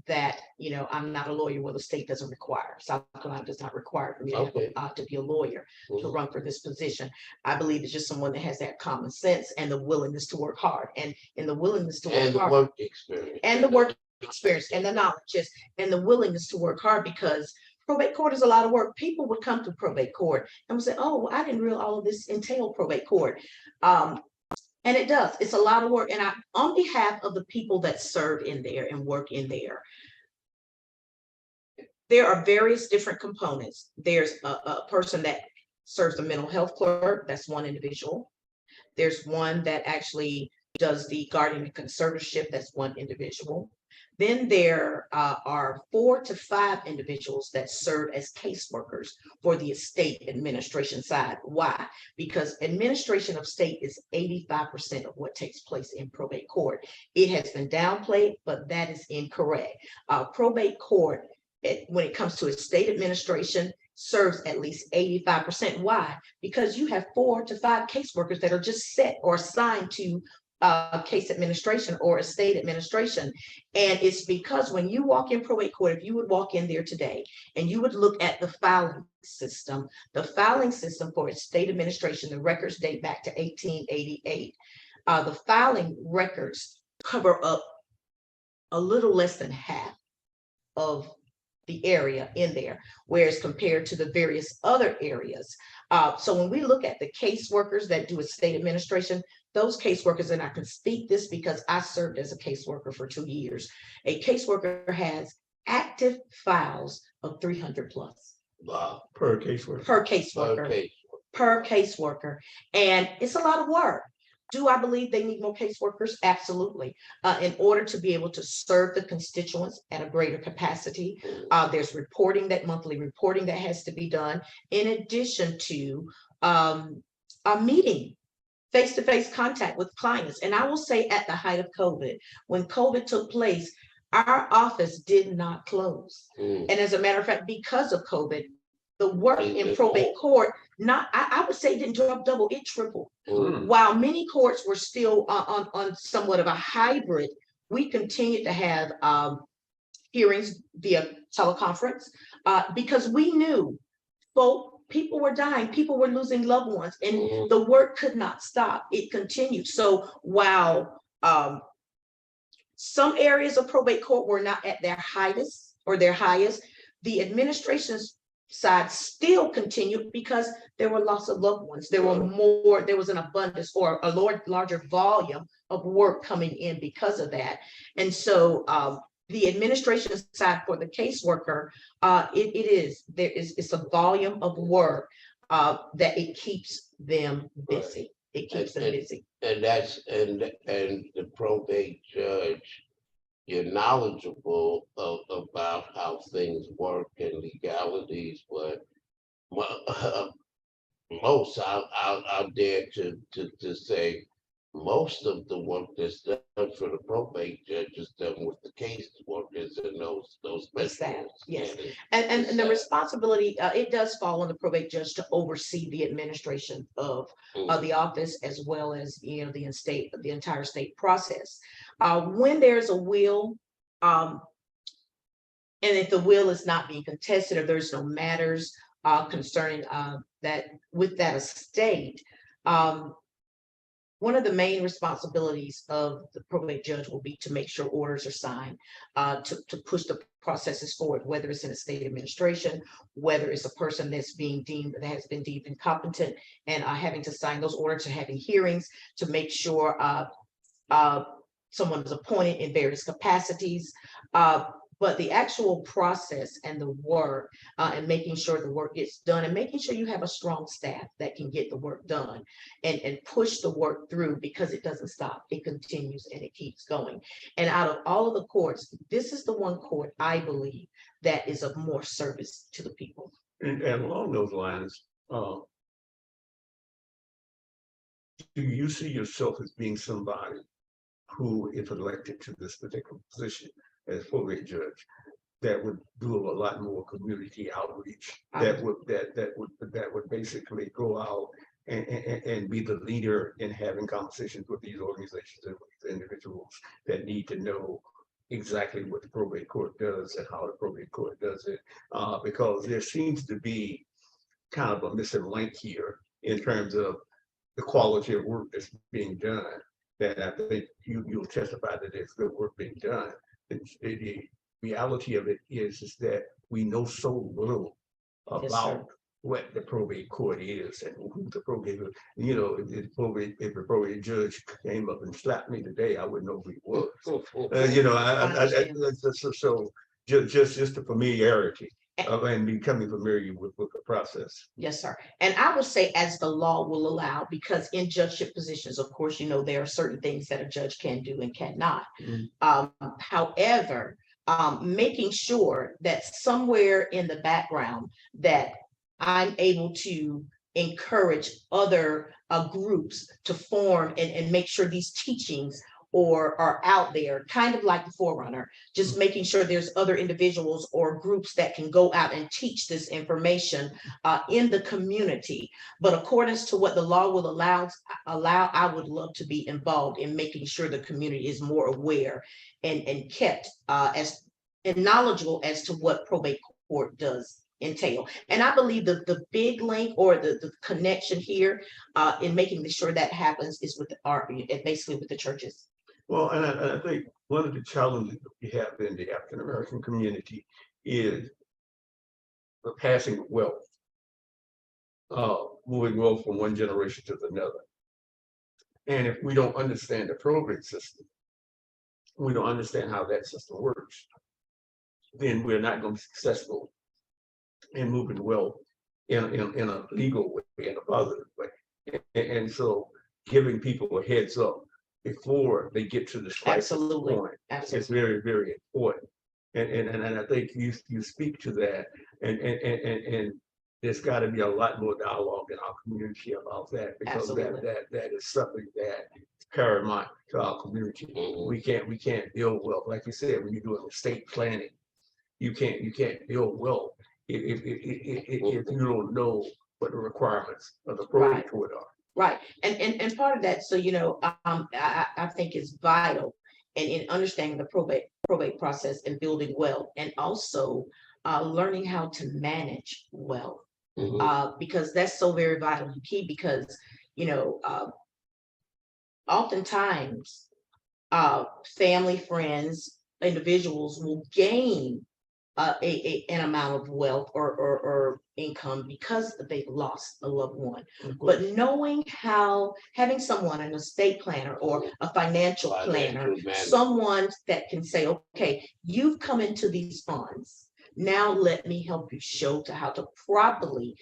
that, you know, I'm not a lawyer. Well, the state doesn't require. South Carolina does not require for me to, have Okay. to be a lawyer to Mhm. run for this position. I believe it's just someone that has that common sense and the willingness to work hard, and in the willingness to work And the hard work experience. and the work experience and the knowledge is, and the willingness to work hard, because probate court is a lot of work. People would come to probate court and would say, oh, well, I didn't realize all of this entailed probate court. And it does. It's a lot of work. And I, on behalf of the people that serve in there and work in there are various different components. There's a person that serves the mental health clerk. That's one individual. There's one that actually does the guardian and conservatorship. That's one individual. Then there are 4 to 5 individuals that serve as caseworkers for the estate administration side. Why? Because administration of state is 85% of what takes place in probate court. It has been downplayed, but that is incorrect. Probate court, when it comes to estate administration, serves at least 85%. Why? Because you have 4 to 5 caseworkers that are just set or assigned to case administration or estate administration. And it's because when you walk in probate court, if you would walk in there today and you would look at the filing system for estate administration, the records date back to 1888. The filing records cover up a little less than half of the area in there, whereas compared to the various other areas. So when we look at the caseworkers that do estate administration, those caseworkers, and I can speak this because I served as a caseworker for 2 years, a caseworker has active files of 300 plus Wow. Per caseworker. per caseworker, Okay. per caseworker. And it's a lot of work. Do I believe they need more caseworkers? Absolutely. In order to be able to serve the constituents at a greater capacity, there's reporting, that monthly reporting that has to be done, in addition to a meeting, face-to-face contact with clients. And I will say, at the height of COVID, when COVID took place, our office did not close. Mm. And as a matter of fact, because of COVID, the work It in did probate more. court, I would say, didn't drop double, it tripled. Mm. While many courts were still on somewhat of a hybrid, we continued to have hearings via teleconference because we knew people were dying, people were losing loved ones, and Mhm. the work could not stop. It continued. So while some areas of probate court were not at their highest or their highest, the administration's side still continued because there were lots of loved ones. There was an abundance or a larger volume of work coming in because of that. And so the administration side for the caseworker, it's a volume of work that it keeps them busy. It keeps them busy. And the probate judge, you're knowledgeable about how things work and legalities, but most, I'll dare to say, most of the work that's done for the probate judge is done with the case workers and those The staff, specialists. yes. Yeah, And the staff. responsibility, it does fall on the probate judge to oversee the administration of the office, as well as, you know, the entire state process. When there's a will, and if the will is not being contested, or there's no matters concerning that with that estate, one of the main responsibilities of the probate judge will be to make sure orders are signed, to push the processes forward, whether it's in estate administration, whether it's a person that has been deemed incompetent, and having to sign those orders, and having hearings to make sure someone is appointed in various capacities. But the actual process and the work, and making sure the work gets done, and making sure you have a strong staff that can get the work done and push the work through, because it doesn't stop. It continues and it keeps going. And out of all of the courts, this is the one court I believe that is of more service to the people. And along those lines, do you see yourself as being somebody who, if elected to this particular position as probate judge, that would do a lot more community outreach, that would basically go out and be the leader in having conversations with these organizations and with these individuals that need to know exactly what the probate court does and how the probate court does it. Because there seems to be kind of a missing link here in terms of the quality of work that's being done. That I think you'll testify that there's good work being done. The reality of it is that we know so little Yes, sir. about what the probate court is and who the probate, you know, if the probate judge came up and slapped me today, I wouldn't know who he was. You know, so just the familiarity of and becoming familiar with the process. Yes, sir. And I would say as the law will allow, because in judgeship positions, of course, you know, there are certain things that a judge can do and cannot. However, making sure that somewhere in the background that I'm able to encourage other groups to form and make sure these teachings or are out there, kind of like the Forerunner, just making sure there's other individuals or groups that can go out and teach this information in the community. But according to what the law will allow, I would love to be involved in making sure the community is more aware and kept as knowledgeable as to what probate court does entail. And I believe the big link or the connection here in making sure that happens is with basically with the churches. Well, and I think one of the challenges that we have in the African American community is the passing of wealth, moving wealth from one generation to another. And if we don't understand the probate system, we don't understand how that system works, then we're not going to be successful in moving wealth in a legal way, in a positive way. And so giving people a heads up before they get to this crisis Absolutely. point Absolutely. is very, very important. And I think you speak to that, and there's got to be a lot more dialogue in our community about that, because that is something that is paramount to our community. We can't build wealth, like you said, when you're doing estate planning. You can't build wealth if you don't know what the requirements of the probate court are. Right. And part of that, so, you know, I think is vital in understanding the probate process and building wealth, and also learning how to manage wealth, because that's so very vital and key, because, you know, oftentimes family, friends, individuals will gain an amount of wealth or income because they've lost a loved one. But knowing how, having someone, an estate planner or a financial planner, someone that can say, okay, you've come into these funds. Now let me help you show to how to properly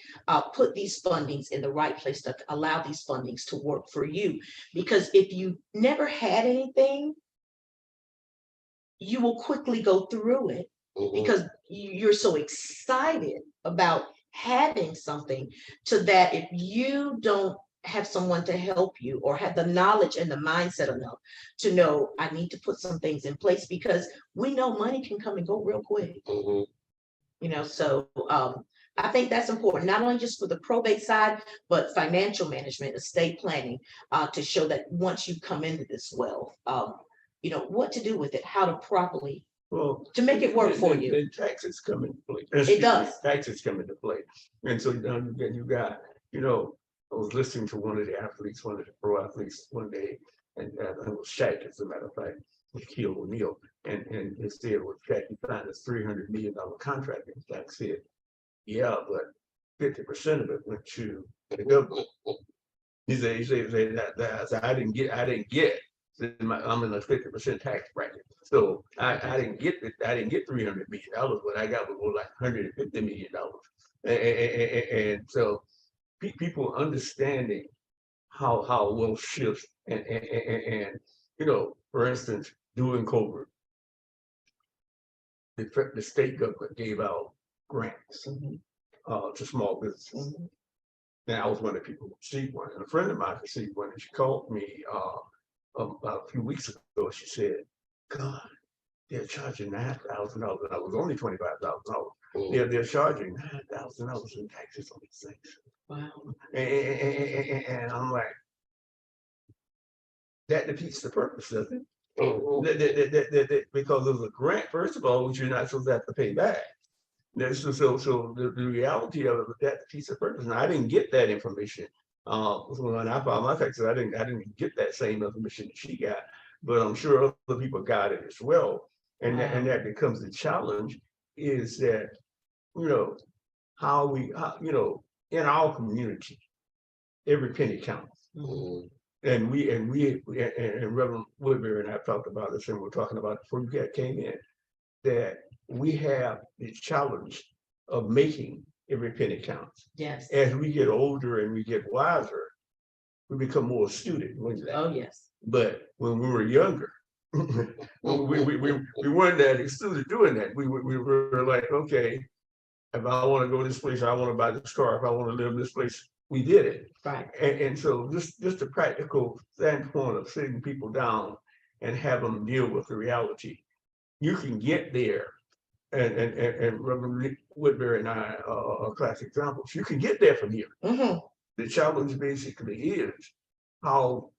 put these fundings in the right place to allow these fundings to work for you. Because if you never had anything, you will quickly go through it. Because you're so excited about having something, to that if you don't have someone to help you or have the knowledge and the mindset enough to know, I need to put some things in place, because we know money can come and go real quick. You know, so I think that's important, not only just for the probate side, but financial management, estate planning, to show that once you come into this wealth, you know, what to do with it, how to properly to make it work for you. And taxes come into play. It does. Taxes come into play. And so you got, you know, I was listening to one of the athletes, one of the pro athletes one day, and it was Shaq, as a matter of fact, with Shaquille O'Neal. And it said, with Shaq, he signed a $300 million contract. And Shaq said, yeah, but 50% of it went to the government. He said that I didn't get. I'm in a 50% tax bracket, so I didn't get $300 million. What I got was more like $150 million, and so people understanding how wealth shifts, and you know, for instance, during COVID, the state government gave out grants to small businesses. Now I was one of the people who received one, and a friend of mine received one, and she called me about a few weeks ago. She said, God, they're charging $9,000, and I was only $25,000. They're charging $9,000 in taxes on these things. Wow. And I'm like, that defeats the purpose, doesn't it? Mhm. Because of the grant, first of all, which you're not supposed to have to pay back. So the reality of it, that piece of purpose, and I didn't get that information. So when I filed my taxes, I didn't get that same information that she got, but I'm sure other people got it as well. And Wow. that becomes the challenge is that, you know, in our community, every penny counts. Mhm. Mhm. And Reverend Woodbury and I talked about this, and we're talking about it before you came in, that we have the challenge of making every penny count. Yes. As we get older and we get wiser, we become more astute at doing that. Oh, yes. But when we were younger, we weren't that astute at doing that. We were like, okay, if I want to go this place, I want to buy this car. If I want to live in this place, we did it. Right. And so just a practical standpoint of sitting people down and have them deal with the reality. You can get there, and Reverend Woodbury and I are classic examples. You can get there from here. Mhm. The challenge basically is how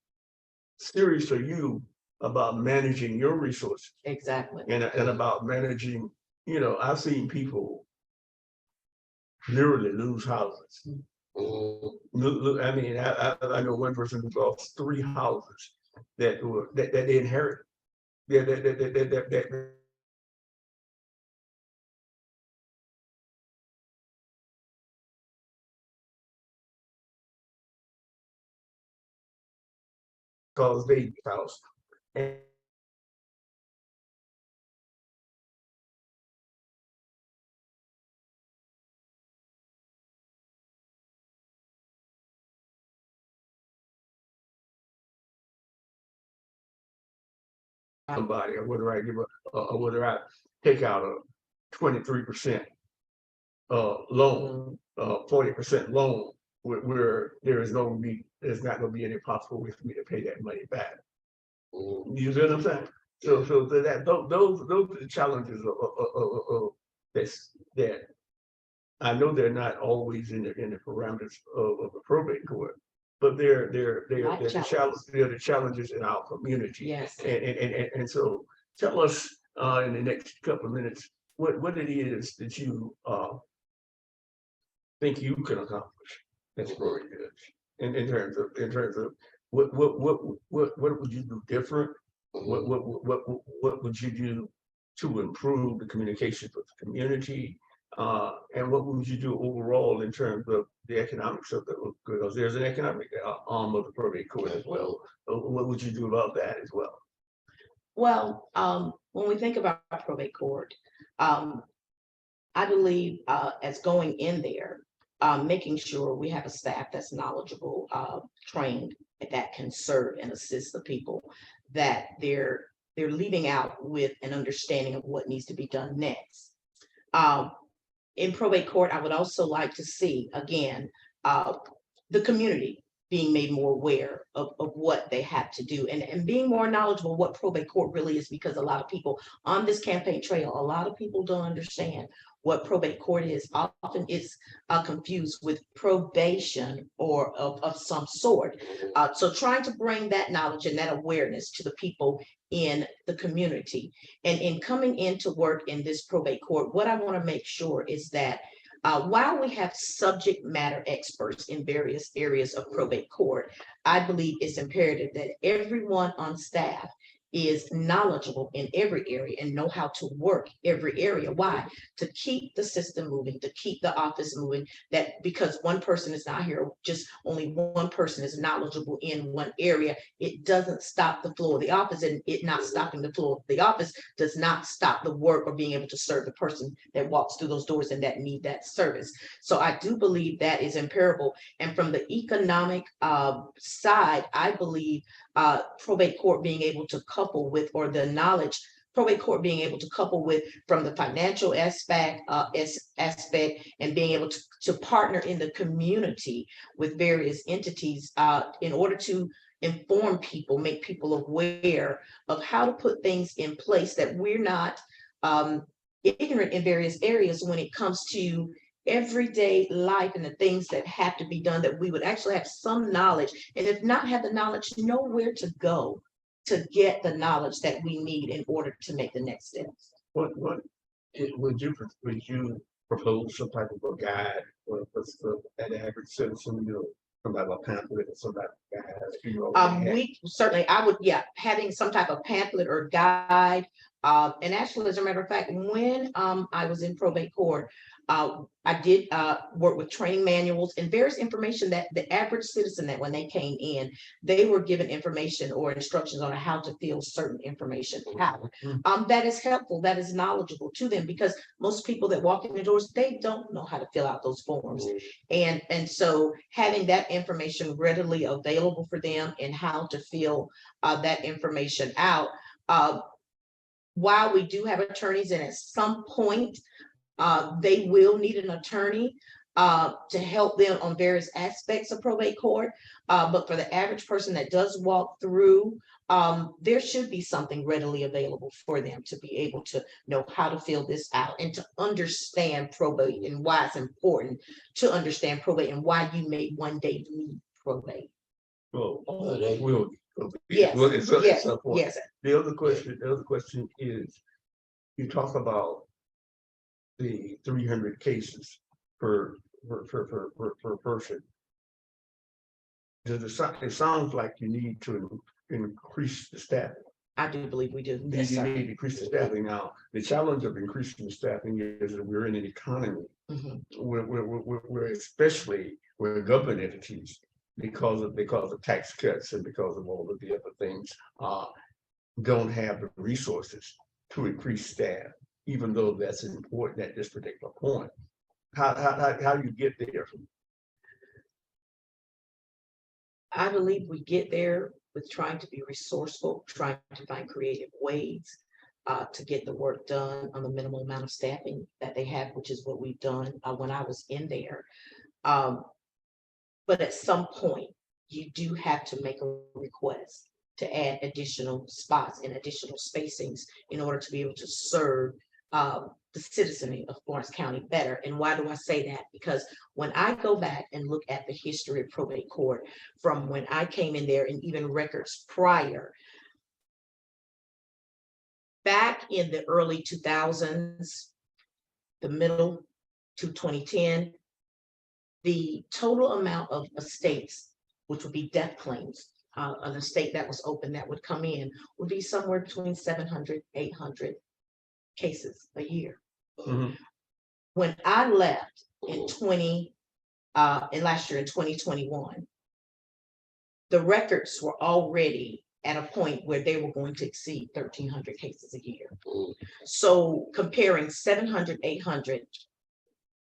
serious are you about managing your resources Exactly. and about managing, I've seen people literally lose houses. Mhm. I mean, I know one person who lost 3 houses that they inherited. That caused baby house. And somebody, or whether I give or whether I take out a 23% loan, 40% loan, where there's not going to be any possible way for me to pay that money back. Mhm. You see what I'm saying? So those are the challenges that I know they're not always in the parameters of the probate court, but they're the challenges in our community. Yes. And so tell us in the next couple of minutes what it is that you think you can accomplish as Rory did in terms of what would you do different? What would you do to improve the communications with the community? And what would you do overall in terms of the economics of because there's an economic arm of the probate court as well. What would you do about that as well? Well, when we think about probate court, I believe as going in there, making sure we have a staff that's knowledgeable, trained, that can serve and assist the people, that they're leaving out with an understanding of what needs to be done next. In probate court, I would also like to see, again, the community being made more aware of what they have to do and being more knowledgeable what probate court really is, because a lot of people on this campaign trail, a lot of people don't understand what probate court is. Often it's confused with probation or of some sort. So trying to bring that knowledge and that awareness to the people in the community. And in coming into work in this probate court, what I want to make sure is that while we have subject matter experts in various areas of probate court, I believe it's imperative that everyone on staff is knowledgeable in every area and know how to work every area. Why? To keep the system moving, to keep the office moving, that because one person is not here, just only one person is knowledgeable in one area, it doesn't stop the flow of the office, and it not stopping the flow of the office does not stop the work or being able to serve the person that walks through those doors and that need that service. So I do believe that is imperative. And from the economic side, I believe probate court being able to couple with, or the knowledge probate court being able to couple with from the financial aspect and being able to partner in the community with various entities in order to inform people, make people aware of how to put things in place, that we're not ignorant in various areas when it comes to everyday life and the things that have to be done, that we would actually have some knowledge, and if not have the knowledge, know where to go to get the knowledge that we need in order to make the next steps. What would you propose some type of a guide for an average citizen, some type of pamphlet or some type of guide? We certainly, I would, yeah, having some type of pamphlet or guide. And actually, as a matter of fact, when I was in probate court, I did work with training manuals and various information that the average citizen, that when they came in, they were given information or instructions on how to fill certain information out. That is helpful, that is knowledgeable to them, because most people that walk in the doors, they don't know how to fill out those forms. And so having that information readily available for them and how to fill that information out. While we do have attorneys, and at some point, they will need an attorney to help them on various aspects of probate court. But for the average person that does walk through, there should be something readily available for them to be able to know how to fill this out and to understand probate and why it's important to understand probate and why you may one day need probate. Well, they will. Yes, Well, it's at yes, some point. yes. The other question is, you talk about the 300 cases per person. It sounds like you need to increase the staffing. I do believe we do. Yes, You sir. need to increase the staffing. Now, the challenge of increasing the staffing is that we're in an economy where especially where government entities, because of tax cuts and because of all of the other things, don't have the resources to increase staff, even though that's important at this particular point. How do you get there? I believe we get there with trying to be resourceful, trying to find creative ways to get the work done on the minimal amount of staffing that they have, which is what we've done when I was in there. But at some point, you do have to make a request to add additional spots and additional spacings in order to be able to serve the citizenry of Florence County better. And why do I say that? Because when I go back and look at the history of probate court from when I came in there and even records prior, back in the early 2000s, the middle to 2010, the total amount of estates, which would be death claims, an estate that was open that would come in, would be somewhere between 700, 800 cases a year. When I left in last year in 2021, the records were already at a point where they were going to exceed 1,300 cases a year. So comparing 700, 800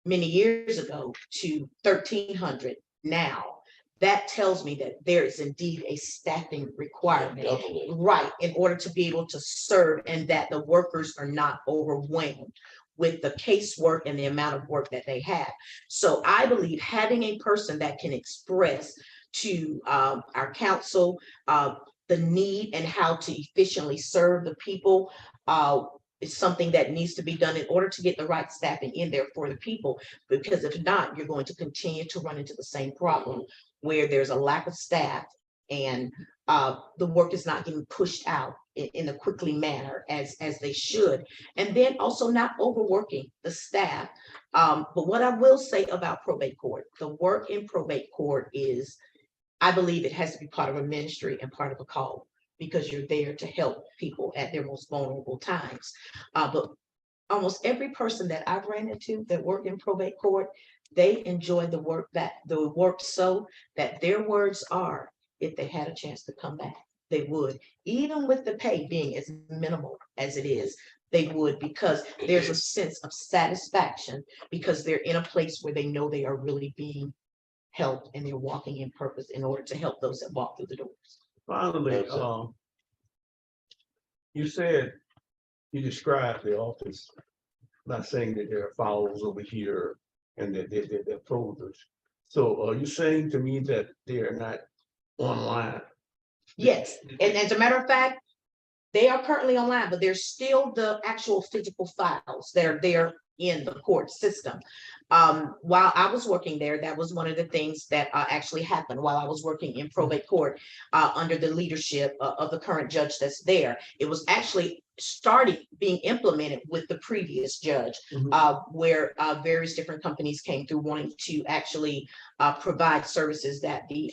many years ago to 1,300 now, that tells me that there is indeed a staffing requirement, right, in order to be able to serve, and that the workers are not overwhelmed with the casework and the amount of work that they have. So I believe having a person that can express to our council the need and how to efficiently serve the people is something that needs to be done in order to get the right staffing in there for the people. Because if not, you're going to continue to run into the same problem where there's a lack of staff and the work is not getting pushed out in a quickly manner as they should. And then also not overworking the staff. But what I will say about probate court, the work in probate court is, I believe it has to be part of a ministry and part of a call, because you're there to help people at their most vulnerable times. But almost every person that I've ran into that work in probate court, they enjoy the work so that their words are, if they had a chance to come back, they would, even with the pay being as minimal as it is, they would, because there's a sense of satisfaction because they're in a place where they know they are really being helped and they're walking in purpose in order to help those that walk through the doors. Finally, you described the office, not saying that there are files over here and that they're folders. So are you saying to me that they are not online? Yes, and as a matter of fact, they are currently online, but there's still the actual physical files that are there in the court system. While I was working there, that was one of the things that actually happened while I was working in probate court under the leadership of the current judge that's there. It was actually started being implemented with the previous judge, where various different companies came through wanting to actually provide services that the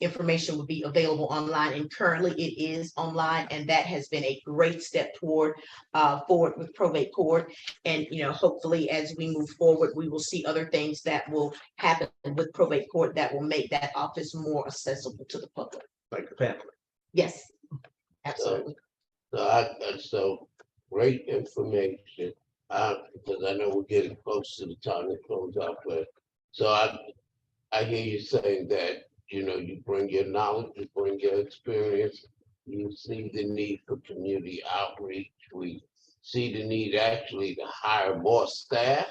information would be available online, and currently it is online, and that has been a great step forward with probate court. And hopefully as we move forward, we will see other things that will happen with probate court that will make that office more accessible to the public. Like the pamphlet. Yes, absolutely. So great information. Because I know we're getting close to the time to close out, but so I hear you saying that you bring your knowledge, you bring your experience, you see the need for community outreach. We see the need actually to hire more staff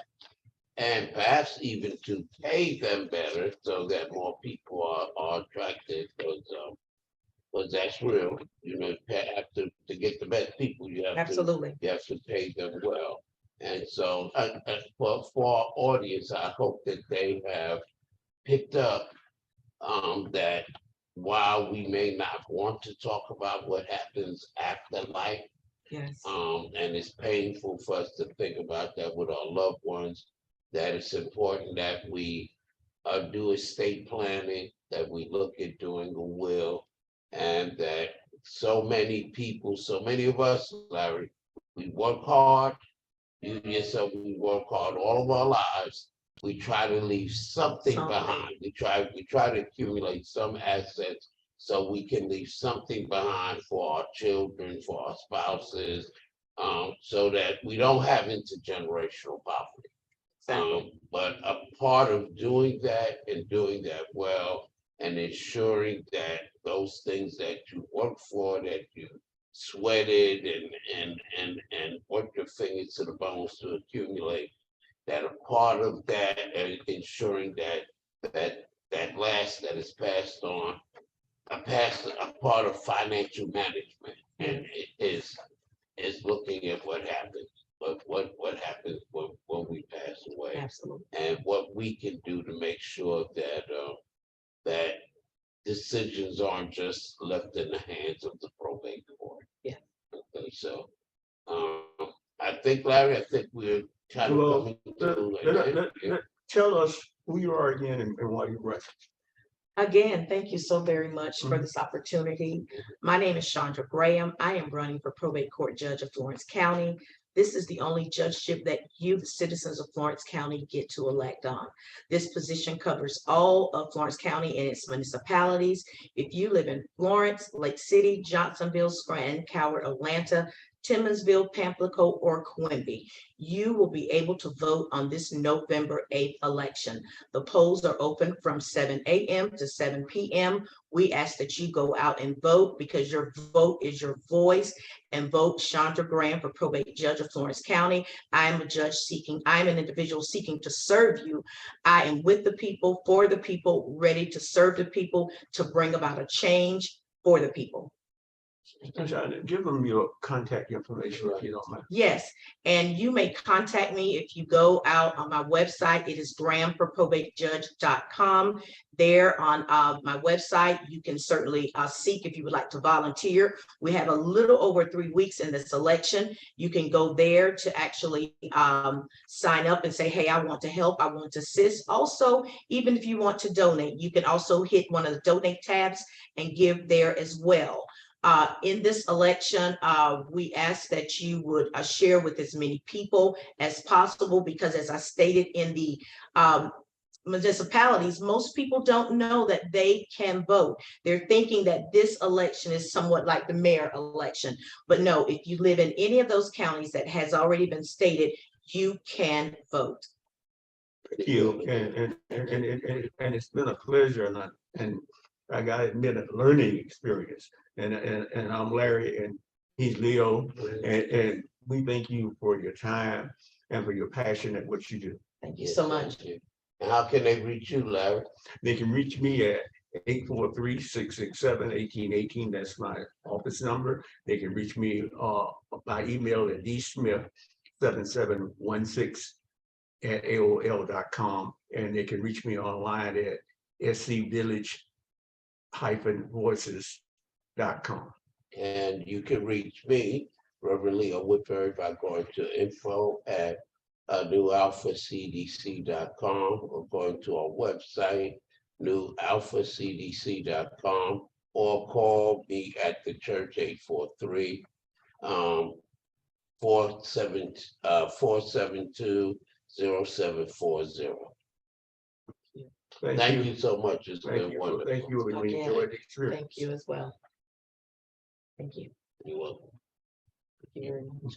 and perhaps even to pay them better so that more people are attracted, because that's real. You have to get the best people, you have Absolutely. to pay them well. And so for our audience, I hope that they have picked up that while we may not want to talk about what happens after life, Yes. and it's painful for us to think about that with our loved ones, that it's important that we do estate planning, that we look at doing a will, and that so many people, so many of us, Larry, we work hard, you yourself, we work hard all of our lives. We try to leave something behind. We try to accumulate some assets so we can leave something behind for our children, for our spouses, so that we don't have intergenerational poverty. But a part of doing that and doing that well and ensuring that those things that you work for, that you sweated and worked your fingers to the bones to accumulate, that a part of that and ensuring that last that is passed on, a part of financial management, and it is looking at what happens, but what happens when we pass away. Absolutely. And what we can do to make sure that that decisions aren't just left in the hands of the probate court. Yeah. Okay, so I think, Larry, we're kind of coming through. Tell us who you are again and why you run. Again, thank you so very much for this opportunity. My name is Chandra Graham. I am running for probate court judge of Florence County. This is the only judgeship that you, the citizens of Florence County, get to elect on. This position covers all of Florence County and its municipalities. If you live in Florence, Lake City, Johnsonville, Scranton, Coward, Atlanta, Timmonsville, Pamplico, or Quimby, you will be able to vote on this November 8th election. The polls are open from 7 a.m. to 7 p.m. We ask that you go out and vote because your vote is your voice, and vote Chandra Graham for probate judge of Florence County. I am an individual seeking to serve you. I am with the people, for the people, ready to serve the people, to bring about a change for the people. Give them your contact information if you don't mind. Yes, and you may contact me if you go out on my website. It is grahamforprobatejudge.com. There on my website, you can certainly seek if you would like to volunteer. We have a little over 3 weeks in this election. You can go there to actually sign up and say, hey, I want to help, I want to assist. Also, even if you want to donate, you can also hit one of the donate tabs and give there as well. In this election, we ask that you would share with as many people as possible, because as I stated in the municipalities, most people don't know that they can vote. They're thinking that this election is somewhat like the mayor election. But no, if you live in any of those counties that has already been stated, you can vote. Thank you. And it's been a pleasure, and I gotta admit, a learning experience. And I'm Larry, and he's Leo, and we thank you for your time and for your passion at what you do. Thank you so much. And how can they reach you, Larry? They can reach me at 843-667-1818. That's my office number. They can reach me by email at dsmith 7716@AOL.com, and they can reach me online at scvillage-voices.com. And you can reach me, Reverend Leo Woodbury, by going to info@newalphacdc.com or going to our website, newalphacdc.com, or call me at the church 843 472-0740. Thank you so much. It's Thank been you. wonderful. Thank you. We Organic. enjoyed the experience. Thank you as well. Thank you. You're welcome. Thank you very much.